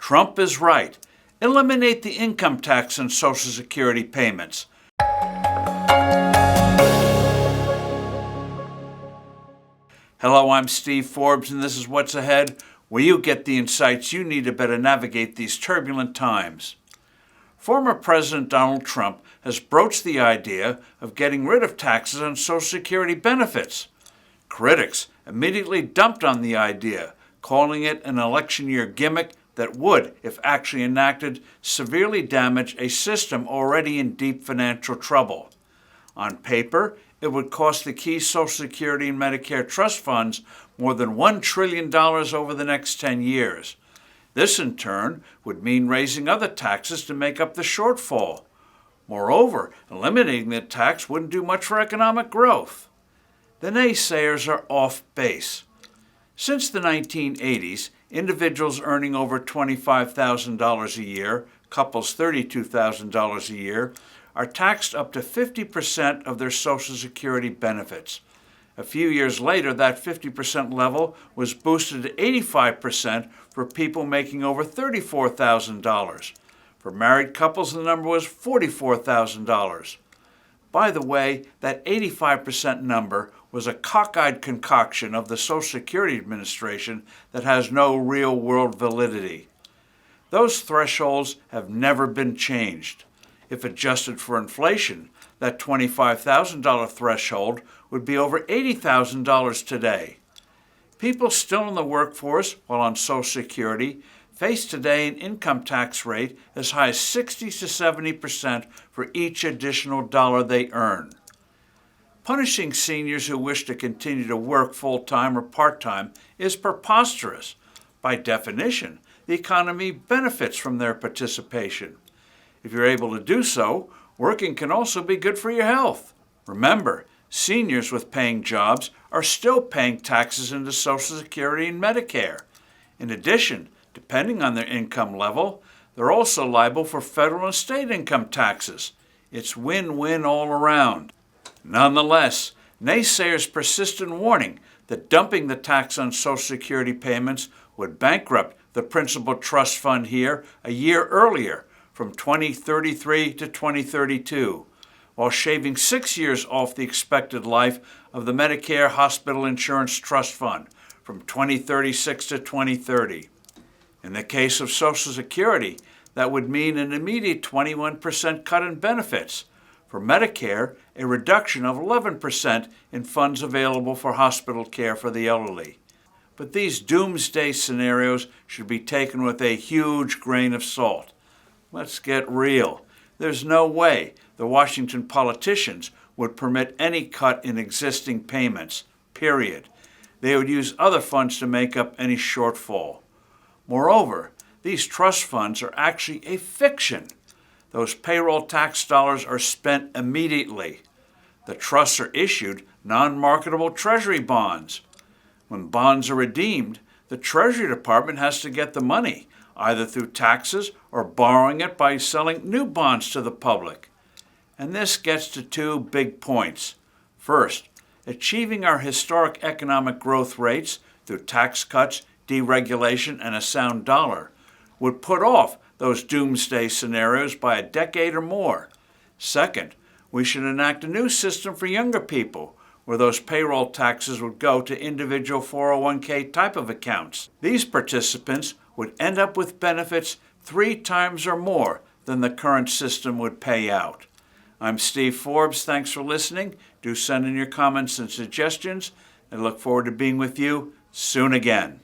Trump is right. Eliminate the income tax on Social Security payments. Hello, I'm Steve Forbes, and this is What's Ahead, where you get the insights you need to better navigate these turbulent times. Former President Donald Trump has broached the idea of getting rid of taxes on Social Security benefits. Critics immediately dumped on the idea, calling it an election year gimmick that would, if actually enacted, severely damage a system already in deep financial trouble. On paper, it would cost the key Social Security and Medicare trust funds more than $1 trillion over the next 10 years. This, in turn, would mean raising other taxes to make up the shortfall. Moreover, eliminating the tax wouldn't do much for economic growth. The naysayers are off base. Since the 1980s, individuals earning over $25,000 a year, couples $32,000 a year, are taxed up to 50% of their Social Security benefits. A few years later, that 50% level was boosted to 85% for people making over $34,000. For married couples, the number was $44,000. By the way, that 85% number was a cockeyed concoction of the Social Security Administration that has no real-world validity. Those thresholds have never been changed. If adjusted for inflation, that $25,000 threshold would be over $80,000 today. People still in the workforce while on Social Security face today an income tax rate as high as 60 to 70% for each additional dollar they earn. Punishing seniors who wish to continue to work full-time or part-time is preposterous. By definition, the economy benefits from their participation. If you're able to do so, working can also be good for your health. Remember, seniors with paying jobs are still paying taxes into Social Security and Medicare. In addition, depending on their income level, they're also liable for federal and state income taxes. It's win-win all around. Nonetheless, naysayers persist in warning that dumping the tax on Social Security payments would bankrupt the principal trust fund here a year earlier, from 2033 to 2032, while shaving 6 years off the expected life of the Medicare Hospital Insurance Trust Fund, from 2036 to 2030. In the case of Social Security, that would mean an immediate 21% cut in benefits. For Medicare, a reduction of 11% in funds available for hospital care for the elderly. But these doomsday scenarios should be taken with a huge grain of salt. Let's get real. There's no way the Washington politicians would permit any cut in existing payments, period. They would use other funds to make up any shortfall. Moreover, these trust funds are actually a fiction. Those payroll tax dollars are spent immediately. The trusts are issued non-marketable Treasury bonds. When bonds are redeemed, the Treasury Department has to get the money, either through taxes or borrowing it by selling new bonds to the public. And this gets to two big points. First, achieving our historic economic growth rates through tax cuts, deregulation, and a sound dollar would put off those doomsday scenarios by a decade or more. Second, we should enact a new system for younger people, where those payroll taxes would go to individual 401k type of accounts. These participants would end up with benefits 3 times or more than the current system would pay out. I'm Steve Forbes. Thanks for listening. Do send in your comments and suggestions, and look forward to being with you soon again.